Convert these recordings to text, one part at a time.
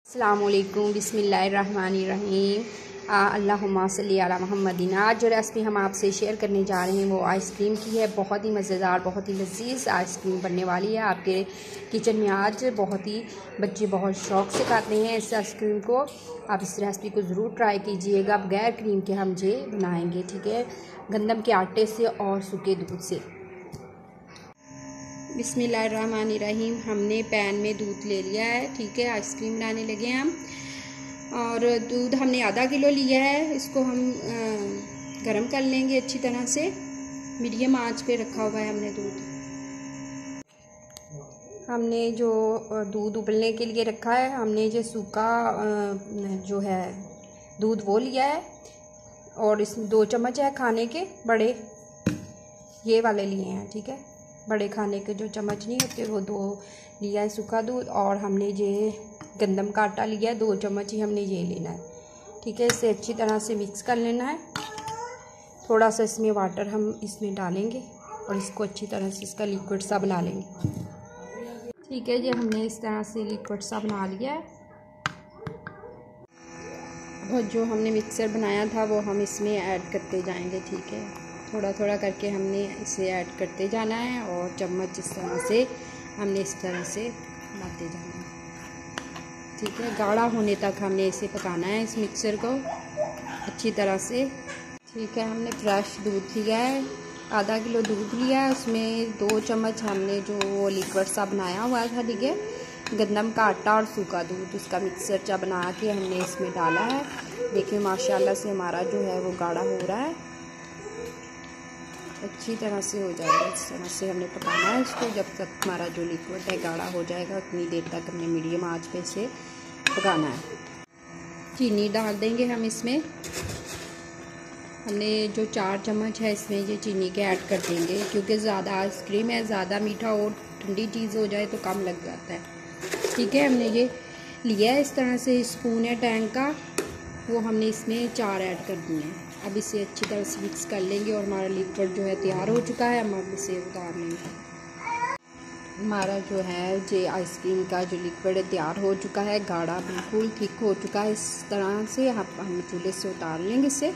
अस्सलामुअलैकुम बिस्मिल्लाहिर्रहमानिर्रहीम अल्लाहुम्मा सल्ली अला मुहम्मदिन। आज जो रेसिपी हम आपसे शेयर करने जा रहे हैं वो आइसक्रीम की है। बहुत ही मज़ेदार, बहुत ही लजीज आइसक्रीम बनने वाली है आपके किचन में। आज बहुत ही बच्चे बहुत शौक़ से खाते हैं इस आइसक्रीम को। आप इस रेसिपी को ज़रूर ट्राई कीजिएगा। बगैर क्रीम के हम ये बनाएँगे, ठीक है, गंदम के आटे से और सूखे दूध से। बिस्मिल्लाहिर्रहमानिर्रहीम। हमने पैन में दूध ले लिया है, ठीक है, आइसक्रीम बनाने लगे हैं हम। और दूध हमने आधा किलो लिया है। इसको हम गरम कर लेंगे अच्छी तरह से। मीडियम आंच पे रखा हुआ है हमने दूध। हमने जो दूध उबलने के लिए रखा है, हमने जो सूखा जो है दूध वो लिया है। और इसमें 2 चम्मच है खाने के बड़े, ये वाले लिए हैं, ठीक है। बड़े खाने के जो चम्मच नहीं होते वो 2 लिया है सूखा दूध। और हमने ये गंदम का आटा लिया है, 2 चम्मच ही हमने ये लेना है, ठीक है। इसे अच्छी तरह से मिक्स कर लेना है। थोड़ा सा इसमें वाटर हम इसमें डालेंगे और इसको अच्छी तरह से इसका लिक्विड सा बना लेंगे, ठीक है। ये हमने इस तरह से लिक्विड सा बना लिया है। अब जो हमने मिक्सर बनाया था वो हम इसमें ऐड करते जाएंगे, ठीक है। थोड़ा थोड़ा करके हमने इसे ऐड करते जाना है और चम्मच इस तरह से हमने इस तरह से बनाते जाना है, ठीक है। गाढ़ा होने तक हमने इसे पकाना है, इस मिक्सर को अच्छी तरह से, ठीक है। हमने फ्रेश दूध लिया है, आधा किलो दूध लिया है। उसमें 2 चम्मच हमने जो वो लिक्विड सा बनाया हुआ था, ठीक है, गंदम का आटा और सूखा दूध, उसका मिक्सर चा बना के हमने इसमें डाला है। देखिए माशाल्लाह से हमारा जो है वो गाढ़ा हो रहा है, अच्छी तरह से हो जाएगा। इस तरह से हमने पकाना है इसको जब तक हमारा जो लिक्विड है गाढ़ा हो जाएगा, उतनी देर तक हमने मीडियम आंच पे इसे पकाना है। चीनी डाल देंगे हम इसमें। हमने जो 4 चम्मच है इसमें ये चीनी के ऐड कर देंगे, क्योंकि ज़्यादा आइसक्रीम है, ज़्यादा मीठा और ठंडी चीज़ हो जाए तो कम लग जाता है, ठीक है। हमने ये लिया है इस तरह से स्पून है टैंक का, वो हमने इसमें 4 ऐड कर दिए हैं। अब इसे अच्छी तरह से मिक्स कर लेंगे और हमारा लिक्विड जो है तैयार हो चुका है। हम अब इसे उतार लेंगे। हमारा जो है ये आइसक्रीम का जो लिक्विड है तैयार हो चुका है, गाढ़ा बिल्कुल थिक हो चुका है। इस तरह से हम चूल्हे से उतार लेंगे इसे।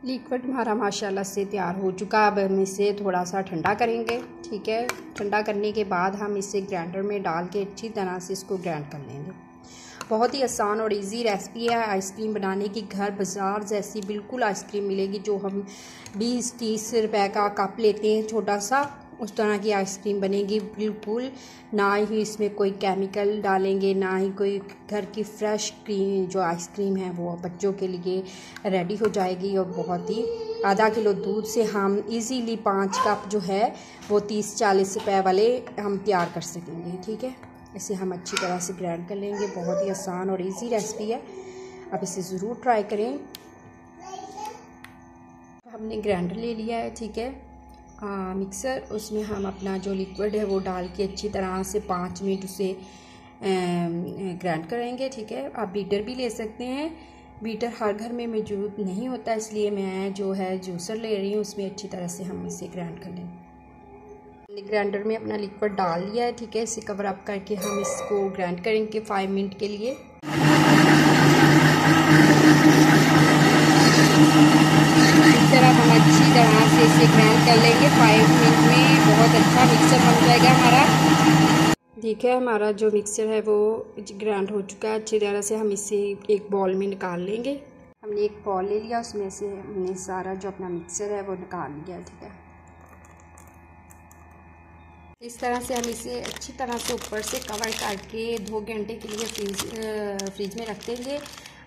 लिक्विड हमारा माशाल्लाह से तैयार हो चुका है। अब हम इसे थोड़ा सा ठंडा करेंगे, ठीक है। ठंडा करने के बाद हम इसे ग्राइंडर में डाल के अच्छी तरह से इसको ग्राइंड कर लेंगे। बहुत ही आसान और इजी रेसिपी है आइसक्रीम बनाने की। घर बाज़ार जैसी बिल्कुल आइसक्रीम मिलेगी, जो हम 20-30 रुपए का कप लेते हैं छोटा सा, उस तरह की आइसक्रीम बनेगी बिल्कुल। ना ही इसमें कोई केमिकल डालेंगे, ना ही कोई घर की फ्रेश क्रीम जो आइसक्रीम है वो बच्चों के लिए रेडी हो जाएगी। और बहुत ही आधा किलो दूध से हम इजीली 5 कप जो है वो 30-40 रुपए वाले हम तैयार कर सकेंगे, ठीक है। इसे हम अच्छी तरह से ग्राइंड कर लेंगे। बहुत ही आसान और इजी रेसिपी है, आप इसे ज़रूर ट्राई करें। हमने ग्राइंडर ले लिया है, ठीक है, मिक्सर। उसमें हम अपना जो लिक्विड है वो डाल के अच्छी तरह से 5 मिनट उसे ग्राइंड करेंगे, ठीक है। आप बीटर भी ले सकते हैं, बीटर हर घर में मौजूद नहीं होता, इसलिए मैं जो है जूसर ले रही हूँ, उसमें अच्छी तरह से हम इसे ग्राइंड कर लेंगे। ग्राइंडर में अपना लिक्विड डाल लिया है, ठीक है। इसे कवर अप करके हम इसको ग्राइंड करेंगे 5 मिनट के लिए। इस तरह हम अच्छी तरह से इसे ग्राइंड कर लेंगे 5 मिनट में। बहुत अच्छा मिक्सर बन जाएगा हमारा, ठीक है। हमारा जो मिक्सर है वो ग्राइंड हो चुका है अच्छी तरह से। हम इसे एक बॉल में निकाल लेंगे। हमने एक बॉल ले लिया, उसमें से हमने सारा जो अपना मिक्सर है वो निकाल लिया, ठीक है। इस तरह से हम इसे अच्छी तरह से ऊपर से कवर करके 2 घंटे के लिए फ्रिज में रख देंगे।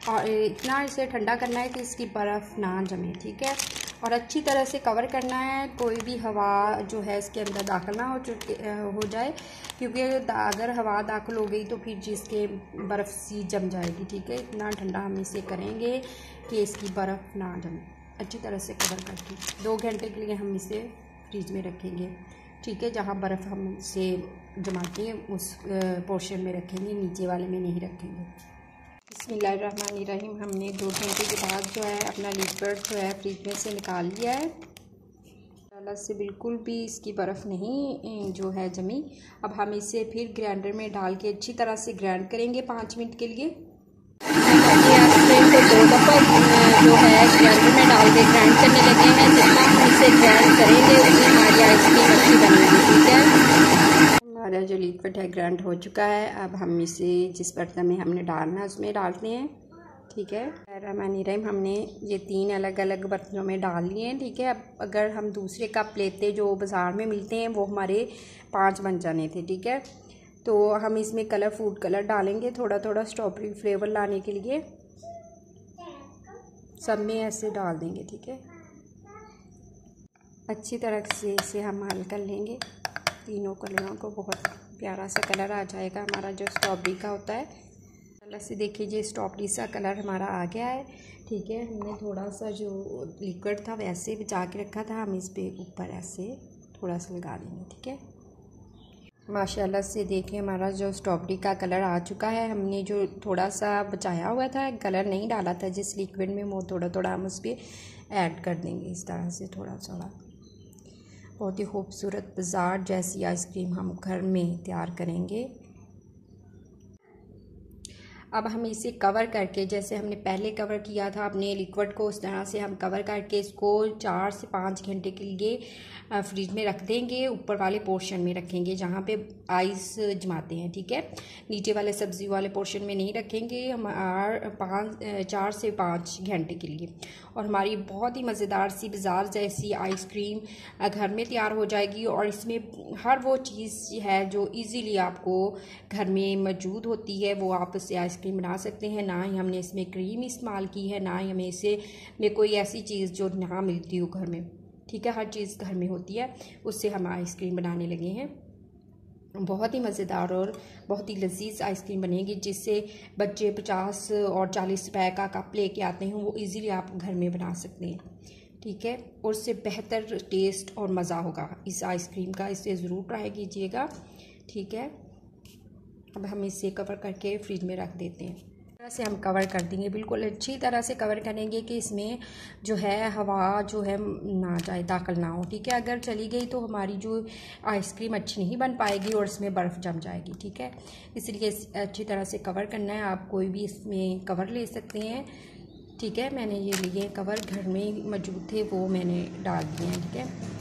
और इतना इसे ठंडा करना है कि इसकी बर्फ़ ना जमे, ठीक है। और अच्छी तरह से कवर करना है, कोई भी हवा जो है इसके अंदर दाखिल ना हो जाए, क्योंकि अगर हवा दाखिल हो गई तो फिर जिसके बर्फ़ सी जम जाएगी, ठीक है। इतना ठंडा हम इसे करेंगे कि इसकी बर्फ़ ना जमे। अच्छी तरह से कवर करके 2 घंटे के लिए हम इसे फ्रिज में रखेंगे, ठीक है। जहाँ बर्फ़ हम इसे जमाते हैं उस पोर्शन में रखेंगे, नीचे वाले में नहीं रखेंगे। बिस्मिल्लाहिर्रहमानिर्रहीम। हमने 2 घंटे के बाद जो है अपना लिक्विड जो है फ्रिज में से निकाल लिया है। माशाल्लाह से बिल्कुल भी इसकी बर्फ़ नहीं जो है जमी। अब हम इसे फिर ग्राइंडर में डाल के अच्छी तरह से ग्राइंड करेंगे 5 मिनट के लिए। आइसक्रीम को 2 दफ़ा जो है ग्राइंडर में डाल के ग्राइंड करने लगे हैं। जितना हम इसे ग्राइंड करेंगे उतनी हमारी आइसक्रीम अच्छी बनेगी, ठीक है। हमारा जो लिक्विड है ग्राइंड हो चुका है। अब हम इसे जिस बर्तन में हमने डालना है उसमें डालते हैं, ठीक है। रहमानिर्रहीम हमने ये 3 अलग अलग बर्तनों में डाल लिए हैं, ठीक है। अब अगर हम दूसरे कप लेते जो बाज़ार में मिलते हैं वो हमारे 5 बन जाने थे, ठीक है। तो हम इसमें कलर फूड कलर डालेंगे थोड़ा थोड़ा स्ट्रॉबेरी फ्लेवर लाने के लिए, सब में ऐसे डाल देंगे, ठीक है। अच्छी तरह से इसे हम हल कर लेंगे तीनों कलरों को। बहुत प्यारा सा कलर आ जाएगा हमारा जो स्ट्रॉबेरी का होता है। कलर से देखिए ये स्ट्रॉबेरी सा कलर हमारा आ गया है, ठीक है। हमने थोड़ा सा जो लिक्विड था वैसे बचा के रखा था, हम इस पे ऊपर ऐसे थोड़ा सा लगा देंगे, ठीक है। माशाल्लाह से देखिए हमारा जो स्ट्रॉबेरी का कलर आ चुका है। हमने जो थोड़ा सा बचाया हुआ था, कलर नहीं डाला था जिस लिक्विड में, वो थोड़ा थोड़ा हम उस पर ऐड कर देंगे इस तरह से थोड़ा थोड़ा। बहुत ही खूबसूरत बाज़ार जैसी आइसक्रीम हम घर में तैयार करेंगे। अब हम इसे कवर करके, जैसे हमने पहले कवर किया था अपने लिक्विड को, उस तरह से हम कवर करके इसको 4 से 5 घंटे के लिए फ्रिज में रख देंगे। ऊपर वाले पोर्शन में रखेंगे जहाँ पे आइस जमाते हैं, ठीक है। नीचे वाले सब्ज़ी वाले पोर्शन में नहीं रखेंगे। हम 4 से 5 घंटे के लिए, और हमारी बहुत ही मज़ेदार सी बाज़ार जैसी आइसक्रीम घर में तैयार हो जाएगी। और इसमें हर वो चीज़ है जो इजीली आपको घर में मौजूद होती है, वो आप इससे आइसक्रीम बना सकते हैं। ना ही हमने इसमें क्रीम इस्तेमाल की है, ना ही हमें इसे में कोई ऐसी चीज़ जो ना मिलती हो घर में, ठीक है। हर चीज़ घर में होती है, उससे हम आइसक्रीम बनाने लगे हैं। बहुत ही मज़ेदार और बहुत ही लजीज आइसक्रीम बनेगी, जिससे बच्चे 50 और 40 रुपए का कप लेके आते हैं, वो इजीली आप घर में बना सकते हैं, ठीक है। और उससे बेहतर टेस्ट और मज़ा होगा इस आइसक्रीम का। इसे ज़रूर ट्राई कीजिएगा, ठीक है। अब हम इसे कवर करके फ्रिज में रख देते हैं। तरह से हम कवर कर देंगे, बिल्कुल अच्छी तरह से कवर करेंगे कि इसमें जो है हवा जो है ना जाए, दाखिल ना हो, ठीक है। अगर चली गई तो हमारी जो आइसक्रीम अच्छी नहीं बन पाएगी और इसमें बर्फ़ जम जाएगी, ठीक है। इसलिए अच्छी तरह से कवर करना है। आप कोई भी इसमें कवर ले सकते हैं, ठीक है। मैंने ये लिए कवर घर में मौजूद थे, वो मैंने डाल दिए हैं, ठीक है।